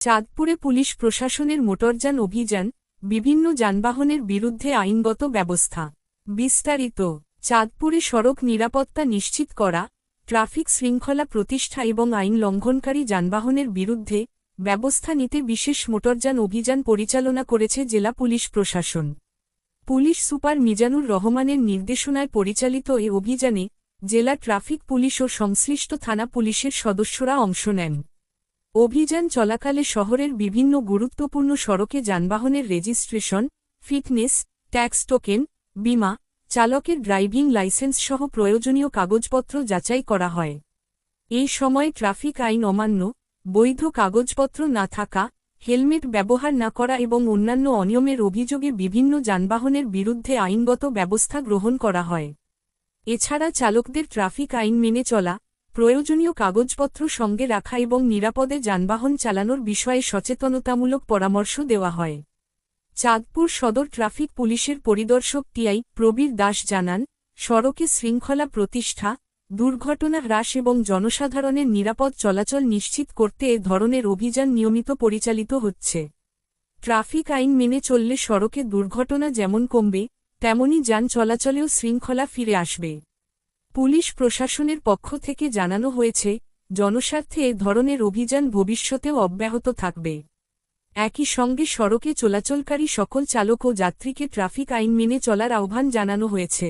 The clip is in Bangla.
চাঁদপুরে পুলিশ প্রশাসনের মোটরযান অভিযান, বিভিন্ন যানবাহনের বিরুদ্ধে আইনগত ব্যবস্থা। বিস্তারিত। চাঁদপুরে সড়ক নিরাপত্তা নিশ্চিত করা, ট্রাফিক শৃঙ্খলা প্রতিষ্ঠা এবং আইন লঙ্ঘনকারী যানবাহনের বিরুদ্ধে ব্যবস্থা নিতে বিশেষ মোটরযান অভিযান পরিচালনা করেছে জেলা পুলিশ প্রশাসন। পুলিশ সুপার মিজানুর রহমানের নির্দেশনায় পরিচালিত এ অভিযানে জেলা ট্রাফিক পুলিশ ও সংশ্লিষ্ট থানা পুলিশের সদস্যরা অংশ নেন। অভিযান চলাকালে শহরের বিভিন্ন গুরুত্বপূর্ণ সড়কে যানবাহনের রেজিস্ট্রেশন, ফিটনেস, ট্যাক্স টোকেন, বীমা, চালকের ড্রাইভিং লাইসেন্স সহ প্রয়োজনীয় কাগজপত্র যাচাই করা হয়। এই সময়ে ট্রাফিক আইন অমান্য, বৈধ কাগজপত্র না থাকা, হেলমেট ব্যবহার না করা এবং অন্যান্য অনিয়মের অভিযোগে বিভিন্ন যানবাহনের বিরুদ্ধে আইনগত ব্যবস্থা গ্রহণ করা হয়। এছাড়া চালকদের ট্রাফিক আইন মেনে চলা, প্রয়োজনীয় কাগজপত্র সঙ্গে রাখা এবং নিরাপদে যানবাহন চালানোর বিষয়ে সচেতনতামূলক পরামর্শ দেওয়া হয়। চাঁদপুর সদর ট্রাফিক পুলিশের পরিদর্শক টিআই প্রবীর দাস জানান, সড়কে শৃঙ্খলা প্রতিষ্ঠা, দুর্ঘটনা হ্রাস এবং জনসাধারণের নিরাপদ চলাচল নিশ্চিত করতে এ ধরনের অভিযান নিয়মিত পরিচালিত হচ্ছে। ট্রাফিক আইন মেনে চললে সড়কে দুর্ঘটনা যেমন কমবে, তেমনি যান চলাচলেও শৃঙ্খলা ফিরে আসবে। পুলিশ প্রশাসনের পক্ষ থেকে জানানো হয়েছে, জনস্বার্থে এ ধরনের অভিযান ভবিষ্যতেও অব্যাহত থাকবে। একই সঙ্গে সড়কে চলাচলকারী সকল চালক ও যাত্রীকে ট্রাফিক আইন মেনে চলার আহ্বান জানানো হয়েছে।